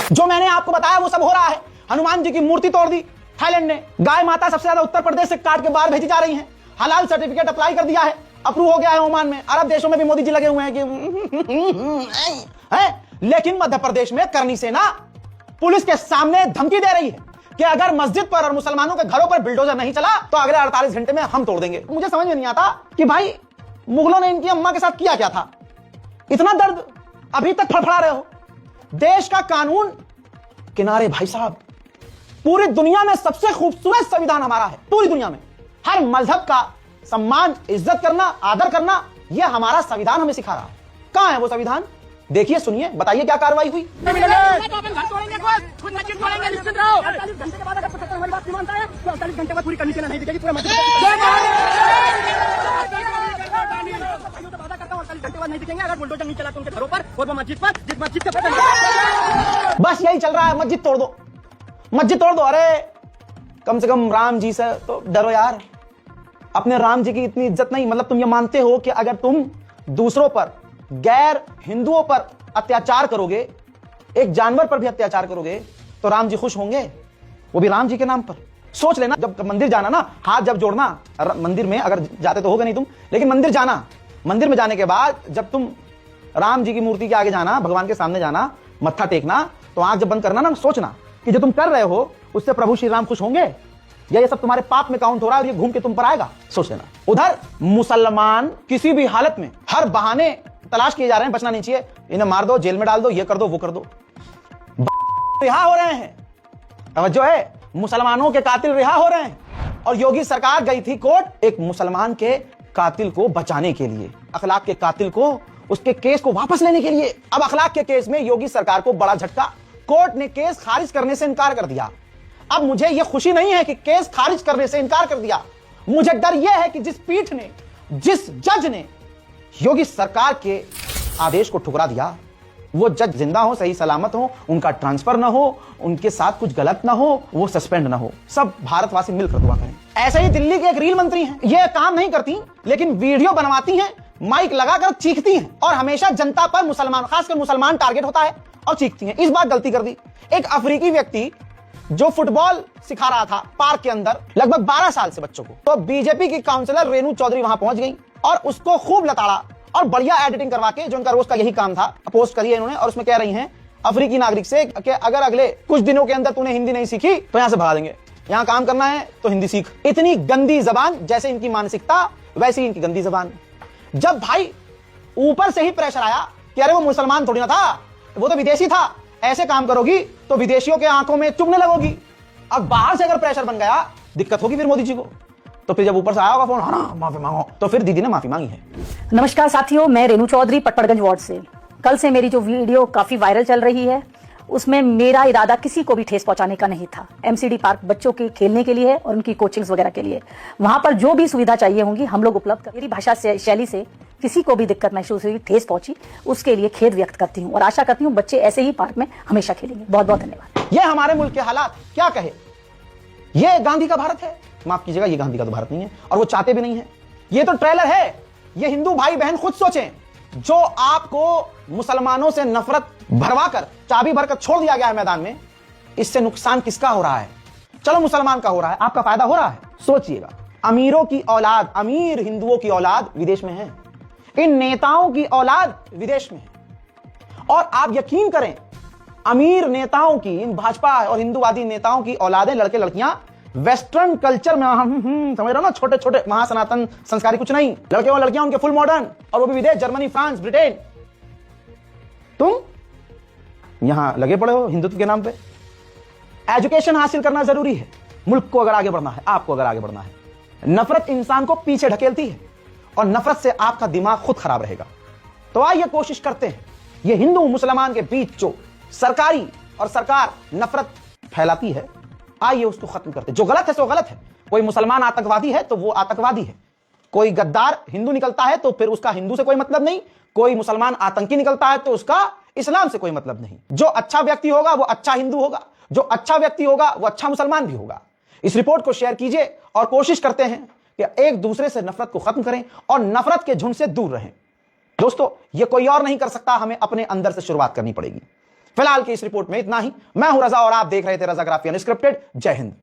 जो मैंने आपको बताया वो सब हो रहा है। हनुमान जी की मूर्ति तोड़ दी थाईलैंड ने। गाय माता सबसे ज्यादा उत्तर प्रदेश से काट के बाहर भेजी जा रही हैं। हलाल सर्टिफिकेट अप्लाई कर दिया है, अप्रूव हो गया है ओमान में। अरब देशों में भी मोदी जी लगे हुए हैं कि लेकिन मध्य प्रदेश में करनी सेना पुलिस के सामने धमकी दे रही है कि अगर मस्जिद पर और मुसलमानों के घरों पर बिल्डोजर नहीं चला तो अगले 48 घंटे में हम तोड़ देंगे। मुझे समझ में नहीं आता कि भाई मुगलों ने इनकी अम्मा के साथ किया क्या था, इतना दर्द अभी तक फड़फड़ा रहे हो। देश का कानून किनारे भाई साहब, पूरी दुनिया में सबसे खूबसूरत संविधान हमारा है। पूरी दुनिया में हर मजहब का सम्मान, इज्जत करना, आदर करना, यह हमारा संविधान हमें सिखा रहा है। कहां है वो संविधान? देखिए, सुनिए, बताइए क्या कार्रवाई हुई। बस यही चल रहा है, मस्जिद तोड़ दो, मस्जिद तोड़ दो। अरे कम से कम राम जी से तो डरो यार। अपने राम जी की इतनी इज्जत नहीं, मतलब तुम ये मानते हो कि अगर तुम दूसरों पर, गैर हिंदुओं पर अत्याचार करोगे, एक जानवर पर भी अत्याचार करोगे, तो राम जी खुश होंगे, वो भी राम जी के नाम पर। सोच लेना, जब मंदिर जाना ना, हाथ जब जोड़ना मंदिर में, अगर जाते तो होगा नहीं तुम, लेकिन मंदिर जाना, मंदिर में जाने के बाद जब तुम राम जी की मूर्ति के आगे जाना, भगवान के सामने जाना, मत्था टेकना, तो आंख जब बंद करना ना, सोचना कि जो तुम कर रहे हो उससे प्रभु श्री राम खुश होंगे, या ये सब तुम्हारे पाप में काउंट हो रहा है और ये घूम के तुम पर आएगा। सोच लेना। उधर मुसलमान किसी भी हालत में हर बहाने तलाश किए जा रहे हैं, बचना नहीं चाहिए, इन्हें मार दो, जेल में डाल दो, ये कर दो, वो कर दो। रिहा हो रहे हैं, तवज्जो है, मुसलमानों के कातिल रिहा हो रहे हैं। और योगी सरकार गई थी कोर्ट एक मुसलमान के कातिल को बचाने के लिए, अखलाक के कातिल को, उसके केस को वापस लेने के लिए। अब अखलाक के केस में योगी सरकार को बड़ा झटका, कोर्ट ने केस खारिज करने से इनकार कर दिया। अब मुझे यह खुशी नहीं है कि केस खारिज करने से इनकार कर दिया, मुझे डर यह है कि जिस पीठ ने, जिस जज ने योगी सरकार के आदेश को ठुकरा दिया, वो जज जिंदा हो, सही सलामत हो, उनका ट्रांसफर ना हो, उनके साथ कुछ गलत ना हो, वो सस्पेंड ना हो, सब भारतवासी मिलकर दुआ करें। ऐसे ही दिल्ली के एक रील मंत्री हैं, ये काम नहीं करती लेकिन वीडियो बनवाती हैं, माइक लगाकर चीखती हैं और हमेशा जनता पर, मुसलमान, खासकर मुसलमान टारगेट होता है और चीखती हैं। इस बार गलती कर दी। एक अफ्रीकी व्यक्ति जो फुटबॉल सिखा रहा था पार्क के अंदर लगभग 12 साल से बच्चों को, तो बीजेपी की काउंसलर रेणु चौधरी वहां पहुंच गई और उसको खूब लताड़ा और बढ़िया एडिटिंग करवा के, जो उनका रोज का यही काम था, पोस्ट करी है इन्होंने और उसमें कह रही हैं अफ्रीकी नागरिक से कि अगर अगले कुछ दिनों के अंदर तूने हिंदी नहीं सीखी तो यहां से भगा देंगे, यहां काम करना है तो हिंदी सीख। इतनी गंदी जबान, जैसे इनकी मानसिकता वैसी इनकी गंदी जबान। जब भाई ऊपर से ही प्रेशर आया कि अरे वो मुसलमान थोड़ी ना था, वो तो विदेशी था, ऐसे काम करोगी तो विदेशियों के आंखों में चुभने लगोगी। अब बाहर से अगर प्रेशर बन गया, दिक्कत होगी फिर मोदी जी को। तो फिर जब ऊपर से आया होगा फोन, हाँ माफी मांगो, तो फिर दीदी ने माफी मांगी है। नमस्कार साथियों, मैं रेणु चौधरी, पटपड़गंज वार्ड से। कल से मेरी जो वीडियो काफी वायरल चल रही है, उसमें मेरा इरादा किसी को भी ठेस पहुंचाने का नहीं था। एमसीडी पार्क बच्चों के खेलने के लिए है और उनकी कोचिंग्स वगैरह के लिए, वहां पर जो भी सुविधा चाहिए होंगी हम लोग उपलब्ध कर। मेरी भाषा शैली से किसी को भी दिक्कत महसूस हुई, ठेस पहुंची, उसके लिए खेद व्यक्त करती हूँ और आशा करती हूँ बच्चे ऐसे ही पार्क में हमेशा खेलेंगे। बहुत बहुत धन्यवाद। ये हमारे मुल्क के हालात क्या कहे, ये गांधी का भारत है, माफ कीजिएगा, ये गांधी का तो भारत नहीं है और वो चाहते भी नहीं है। ये तो ट्रेलर है। ये हिंदू भाई बहन खुद सोचें, जो आपको मुसलमानों से नफरत भरवाकर, चाबी भरकर छोड़ दिया गया है मैदान में, इससे नुकसान किसका हो रहा है? चलो मुसलमान का हो रहा है, आपका फायदा हो रहा है। सोचिएगा, अमीरों की औलाद, अमीर हिंदुओं की औलाद विदेश में है, इन नेताओं की औलाद विदेश में है, और आप यकीन करें, अमीर नेताओं की, इन भाजपा और हिंदूवादी नेताओं की औलादें, लड़के लड़कियां वेस्टर्न कल्चर में, समझ रहे हो ना, छोटे छोटे, वहां सनातन संस्कारी कुछ नहीं, लड़के और लड़कियां उनके फुल मॉडर्न, और वो भी विदेश, जर्मनी, फ्रांस, ब्रिटेन। तुम यहां लगे पड़े हो हिंदुत्व के नाम पे। एजुकेशन हासिल करना जरूरी है, मुल्क को अगर आगे बढ़ना है, आपको अगर आगे बढ़ना है। नफरत इंसान को पीछे ढकेलती है और नफरत से आपका दिमाग खुद खराब रहेगा। तो आइए कोशिश करते हैं, ये हिंदू मुसलमान के बीच जो सरकारी और सरकार नफरत फैलाती है, आइए उसको खत्म करते हैं। जो गलत है सो गलत है। कोई मुसलमान आतंकवादी है तो वो आतंकवादी है, कोई गद्दार हिंदू निकलता है तो फिर उसका हिंदू से कोई मतलब नहीं, कोई मुसलमान आतंकी निकलता है तो उसका इस्लाम से कोई मतलब नहीं। जो अच्छा व्यक्ति होगा वो अच्छा हिंदू होगा, जो अच्छा व्यक्ति होगा वो अच्छा मुसलमान भी होगा। इस रिपोर्ट को शेयर कीजिए और कोशिश करते हैं कि एक दूसरे से नफरत को खत्म करें और नफरत के झुंड से दूर रहें। दोस्तों, ये कोई और नहीं कर सकता, हमें अपने अंदर से शुरुआत करनी पड़ेगी। फिलहाल की इस रिपोर्ट में इतना ही। मैं हूं रजा और आप देख रहे थे रजाग्राफी अनस्क्रिप्टेड। जय हिंद।